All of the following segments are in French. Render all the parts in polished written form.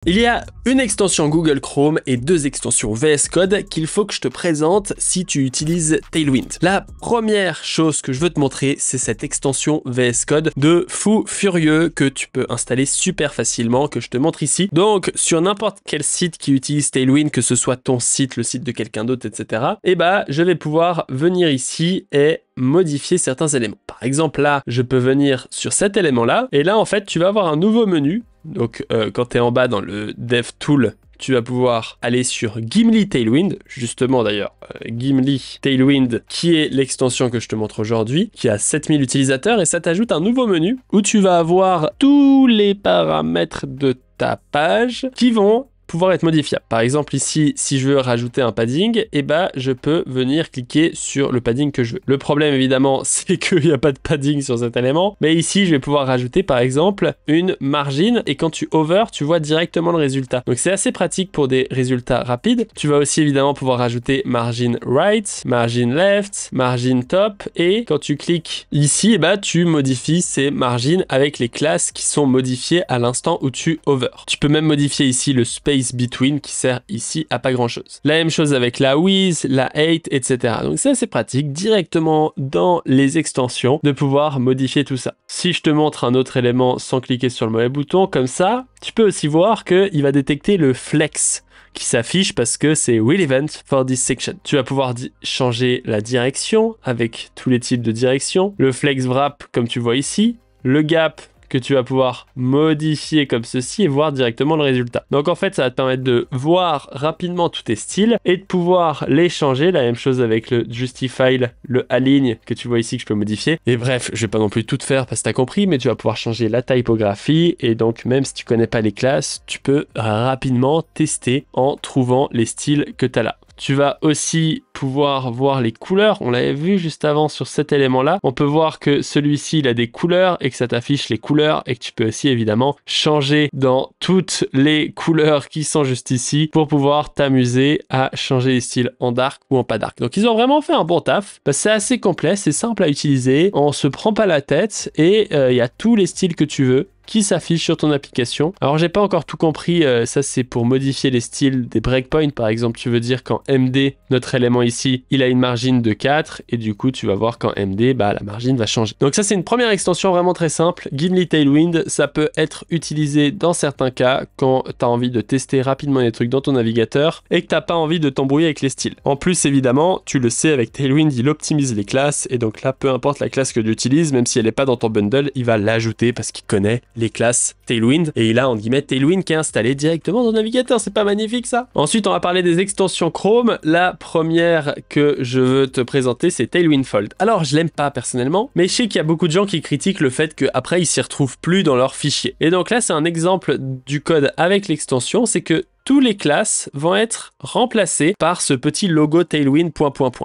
Il y a une extension Google Chrome et deux extensions VS Code qu'il faut que je te présente si tu utilises Tailwind. La première chose que je veux te montrer, c'est cette extension VS Code de fou furieux que tu peux installer super facilement, que je te montre ici. Donc, sur n'importe quel site qui utilise Tailwind, que ce soit ton site, le site de quelqu'un d'autre, etc., je vais pouvoir venir ici et modifier certains éléments. Par exemple, là, je peux venir sur cet élément-là, et là, en fait, tu vas avoir un nouveau menu. Donc, quand tu es en bas dans le DevTool, tu vas pouvoir aller sur Gimli Tailwind, justement d'ailleurs, Gimli Tailwind, qui est l'extension que je te montre aujourd'hui, qui a 7000 utilisateurs, et ça t'ajoute un nouveau menu où tu vas avoir tous les paramètres de ta page qui vont pouvoir être modifiables. Par exemple ici, si je veux rajouter un padding, je peux venir cliquer sur le padding que je veux. Le problème évidemment, c'est qu'il n'y a pas de padding sur cet élément, mais ici je vais pouvoir rajouter par exemple une margin, et quand tu hover, tu vois directement le résultat. Donc c'est assez pratique pour des résultats rapides. Tu vas aussi évidemment pouvoir rajouter margin right, margin left, margin top, et quand tu cliques ici, tu modifies ces margins avec les classes qui sont modifiées à l'instant où tu hover. Tu peux même modifier ici le space between qui sert ici à pas grand chose. La même chose avec la with, la height, etc. Donc c'est assez pratique directement dans les extensions de pouvoir modifier tout ça. Si je te montre un autre élément sans cliquer sur le mauvais bouton, comme ça, tu peux aussi voir qu'il va détecter le flex qui s'affiche parce que c'est relevant for this section. Tu vas pouvoir changer la direction avec tous les types de directions, le flex wrap comme tu vois ici, le gap que tu vas pouvoir modifier comme ceci et voir directement le résultat. Donc en fait, ça va te permettre de voir rapidement tous tes styles et de pouvoir les changer. La même chose avec le justify, le align que tu vois ici que je peux modifier. Et bref, je vais pas non plus tout faire parce que tu as compris, mais tu vas pouvoir changer la typographie et donc même si tu connais pas les classes, tu peux rapidement tester en trouvant les styles que tu as là. Tu vas aussi pouvoir voir les couleurs. On l'avait vu juste avant sur cet élément-là. On peut voir que celui-ci, il a des couleurs et que ça t'affiche les couleurs et que tu peux aussi évidemment changer dans toutes les couleurs qui sont juste ici pour pouvoir t'amuser à changer les styles en dark ou en pas dark. Donc, ils ont vraiment fait un bon taf. C'est assez complet, c'est simple à utiliser. On se prend pas la tête et il y a tous les styles que tu veux qui s'affiche sur ton application. Alors j'ai pas encore tout compris, ça c'est pour modifier les styles des breakpoints. Par exemple, tu veux dire qu'en MD, notre élément ici, il a une margine de 4 et du coup tu vas voir qu'en MD, la margine va changer. Donc ça c'est une première extension vraiment très simple. Gimli Tailwind, ça peut être utilisé dans certains cas quand tu as envie de tester rapidement des trucs dans ton navigateur et que tu n'as pas envie de t'embrouiller avec les styles. En plus évidemment, tu le sais, avec Tailwind, il optimise les classes et donc là, peu importe la classe que tu utilises, même si elle n'est pas dans ton bundle, il va l'ajouter parce qu'il connaît les classes Tailwind et il a en guillemets Tailwind qui est installé directement dans le navigateur. C'est pas magnifique ça? Ensuite on va parler des extensions Chrome. La première que je veux te présenter, c'est Tailwind Fold. Alors je l'aime pas personnellement, mais je sais qu'il y a beaucoup de gens qui critiquent le fait qu'après ils s'y retrouvent plus dans leurs fichiers. Et donc là c'est un exemple du code avec l'extension, c'est que tous les classes vont être remplacées par ce petit logo Tailwind ...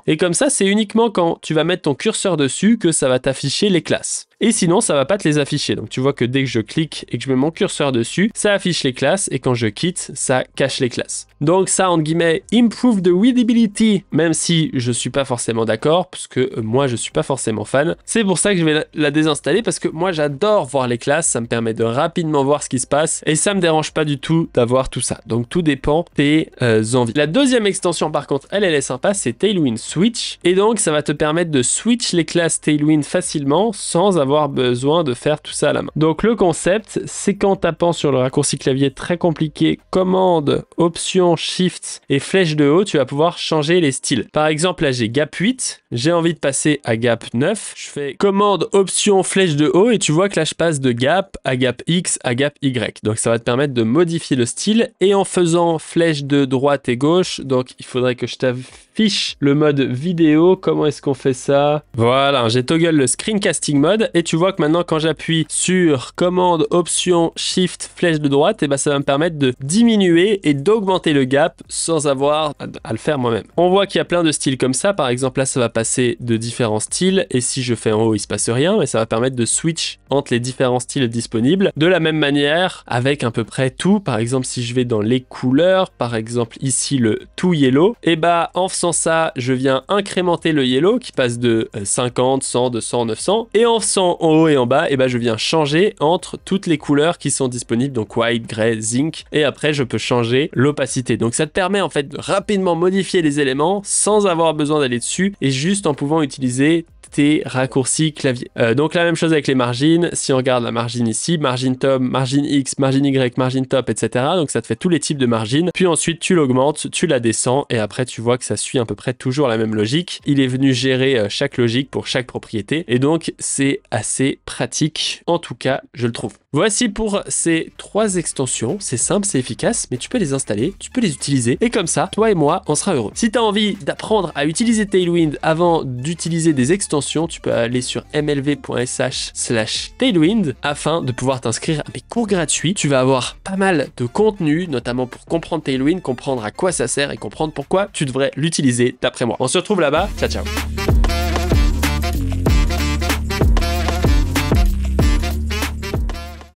Et comme ça, c'est uniquement quand tu vas mettre ton curseur dessus que ça va t'afficher les classes. Et sinon, ça va pas te les afficher. Donc tu vois que dès que je clique et que je mets mon curseur dessus, ça affiche les classes et quand je quitte, ça cache les classes. Donc ça, entre guillemets, improve the readability, même si je suis pas forcément d'accord, parce que moi, je suis pas forcément fan. C'est pour ça que je vais la désinstaller, parce que moi, j'adore voir les classes, ça me permet de rapidement voir ce qui se passe et ça me dérange pas du tout d'avoir tout ça. Donc tout dépend de tes envies. La deuxième extension par contre, elle est sympa, c'est Tailwind Switch. Et donc ça va te permettre de switch les classes Tailwind facilement sans avoir besoin de faire tout ça à la main. Donc le concept, c'est qu'en tapant sur le raccourci clavier très compliqué, commande, option, shift et flèche de haut, tu vas pouvoir changer les styles. Par exemple là j'ai gap 8, j'ai envie de passer à gap 9, je fais commande, option, flèche de haut et tu vois que là je passe de gap à gap X à gap Y. Donc ça va te permettre de modifier le style et en faisant flèche de droite et gauche, donc il faudrait que je t'affiche le mode vidéo. Comment est-ce qu'on fait ça? Voilà, j'ai toggle le screencasting mode et tu vois que maintenant quand j'appuie sur commande, option, shift, flèche de droite, ça va me permettre de diminuer et d'augmenter le gap sans avoir à le faire moi-même. On voit qu'il y a plein de styles comme ça. Par exemple là ça va passer de différents styles et si je fais en haut il se passe rien, mais ça va permettre de switch entre les différents styles disponibles de la même manière avec à peu près tout. Par exemple si je vais dans les couleurs, par exemple ici le to yellow, et bah en faisant ça, je viens incrémenter le yellow qui passe de 50, 100, 200, 900, et en faisant en haut et en bas, et bah je viens changer entre toutes les couleurs qui sont disponibles, donc white, gray, zinc, et après je peux changer l'opacité. Donc ça te permet en fait de rapidement modifier les éléments sans avoir besoin d'aller dessus et juste en pouvant utiliser tes raccourcis clavier. Donc la même chose avec les margines. Si on regarde la margine ici, margine top, margine X, margine Y, margine top, etc. Donc ça te fait tous les types de margines. Puis ensuite tu l'augmentes, tu la descends et après tu vois que ça suit à peu près toujours la même logique. Il est venu gérer chaque logique pour chaque propriété et donc c'est assez pratique. En tout cas, je le trouve. Voici pour ces 3 extensions. C'est simple, c'est efficace, mais tu peux les installer, tu peux les utiliser et comme ça, toi et moi, on sera heureux. Si tu as envie d'apprendre à utiliser Tailwind avant d'utiliser des extensions, tu peux aller sur mlv.sh/tailwind afin de pouvoir t'inscrire à mes cours gratuits. Tu vas avoir pas mal de contenu, notamment pour comprendre Tailwind, comprendre à quoi ça sert et comprendre pourquoi tu devrais l'utiliser d'après moi. On se retrouve là-bas. Ciao, ciao.